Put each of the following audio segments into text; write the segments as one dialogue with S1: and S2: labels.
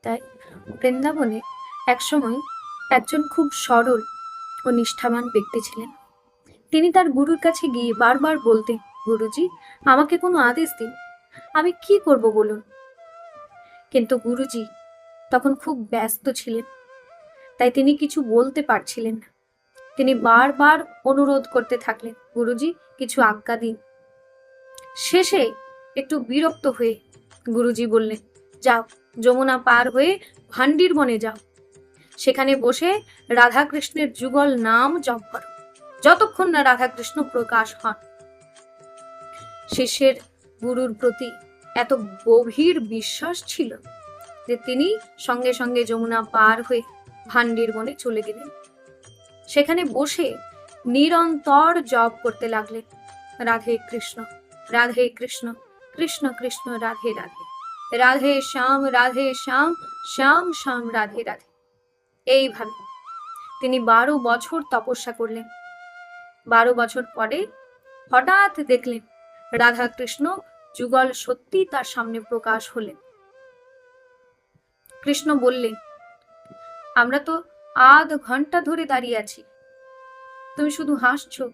S1: তাই বৃন্দাবনে একসময় একজন খুব সরল ও নিষ্ঠাবান ব্যক্তি ছিলেন। তিনি তার গুরুর কাছে গিয়ে বারবার বলতেন, গুরুজি, আমাকে কোনো আদেশ দিন, আমি কি করব বলুন। কিন্তু গুরুজি তখন খুব ব্যস্ত ছিলেন, তাই তিনি কিছু বলতে পারছিলেন না। তিনি বারবার অনুরোধ করতে থাকলেন, গুরুজি কিছু আজ্ঞা দিন। শেষে একটু বিরক্ত হয়ে গুরুজি বললেন, যাও, যমুনা পার হয়ে ভান্ডির বনে যাও, সেখানে বসে রাধাকৃষ্ণের যুগল নাম জপ করো, যতক্ষণ না রাধাকৃষ্ণ প্রকাশ হন। শিষ্যের গুরুর প্রতি এত গভীর বিশ্বাস ছিল যে তিনি সঙ্গে সঙ্গে যমুনা পার হয়ে ভান্ডির বনে চলে গেলেন। সেখানে বসে নিরন্তর জপ করতে লাগলেন, রাধে কৃষ্ণ রাধে কৃষ্ণ, কৃষ্ণ কৃষ্ণ রাধে রাধে, রাধে শ্যাম শ্যাম শ্যাম রাধে রাধে। এইভাবে তিনি 12 বছর তপস্যা করলেন। 12 বছর পরে হঠাৎ দেখলেন রাধা কৃষ্ণ যুগল সত্যি তার সামনে প্রকাশ হলেন। কৃষ্ণ বললেন, আমরা তো আধ ঘন্টা ধরে দাঁড়িয়ে আছি, তুমি শুধু হাসছো,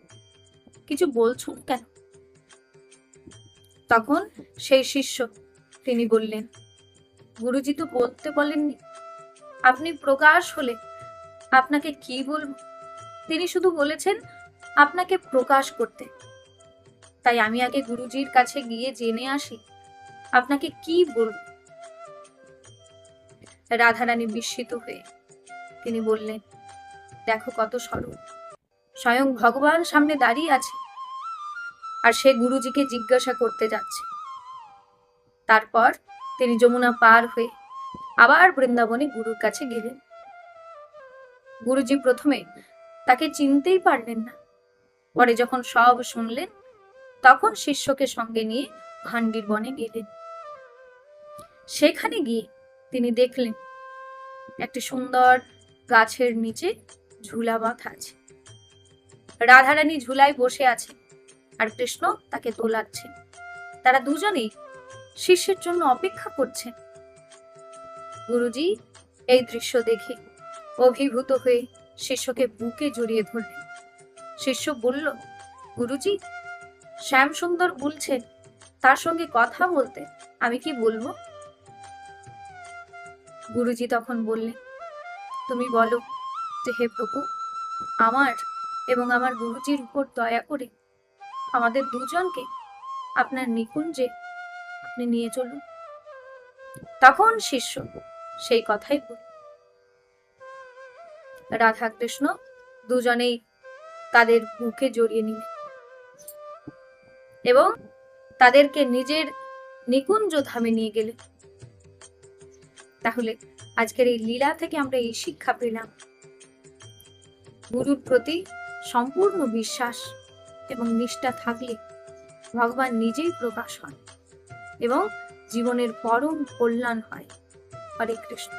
S1: কিছু বলছো কেন? তখন সেই শিষ্য তিনি বললেন, গুরুজি তো বলতে বলেননি, আপনি প্রকাশ হলে আপনাকে কি বলবো? তিনি শুধু বলেছেন আপনাকে প্রকাশ করতে, তাই আমি আগে গুরুজির কাছে গিয়ে জেনে আসি আপনাকে কি বলবো। রাধারানী বিস্মিত হয়ে তিনি বললেন, দেখো কত সরল, স্বয়ং ভগবান সামনে দাঁড়িয়ে আছে আর সে গুরুজিকে জিজ্ঞাসা করতে যাচ্ছে। তারপর তিনি যমুনা পার হয়ে আবার বৃন্দাবনে গুরুর কাছে গেলেন। গুরুজি প্রথমে তাকে চিনতেই পারলেন না, পরে যখন সব শুনলেন তখন শিষ্যকে সঙ্গে নিয়ে ভান্ডির বনে গেলেন। সেখানে গিয়ে তিনি দেখলেন একটি সুন্দর গাছের নিচে ঝুলা বাঁধা আছে। রাধারানী ঝুলায় বসে আছে আর কৃষ্ণ তাকে দোলাচ্ছেন। তারা দুজনেই শিষ্যের জন্য অপেক্ষা করছেন। গুরুজি এই দৃশ্য দেখে অভিভূত হয়ে শিষ্যকে বুকে জড়িয়ে ধরলেন। শিষ্য বলল, গুরুজি, শ্যাম সুন্দর বলছেন তার সঙ্গে কথা বলতে, আমি কি বলবো? গুরুজি তখন বললেন, তুমি বলো যে, হে প্রভু, আমার এবং আমার গুরুজির উপর দয়া করে আমাদের দুজনকে আপনার নিকুঞ্জে আপনি নিয়ে চলুন। তখন শিষ্য সেই কথাই বলল। রাধা কৃষ্ণ দুজনেই তাদের বুকে জড়িয়ে নিলেন এবং তাদেরকে নিজের নিকুঞ্জ ধামে নিয়ে গেলেন। তাহলে আজকের এই লীলা থেকে আমরা এই শিক্ষা পেলাম, গুরুর প্রতি সম্পূর্ণ বিশ্বাস এবং নিষ্ঠা থাকলে ভগবান নিজেই প্রকাশ হন এবং জীবনের পরম কল্যাণ হয়। হরে কৃষ্ণ।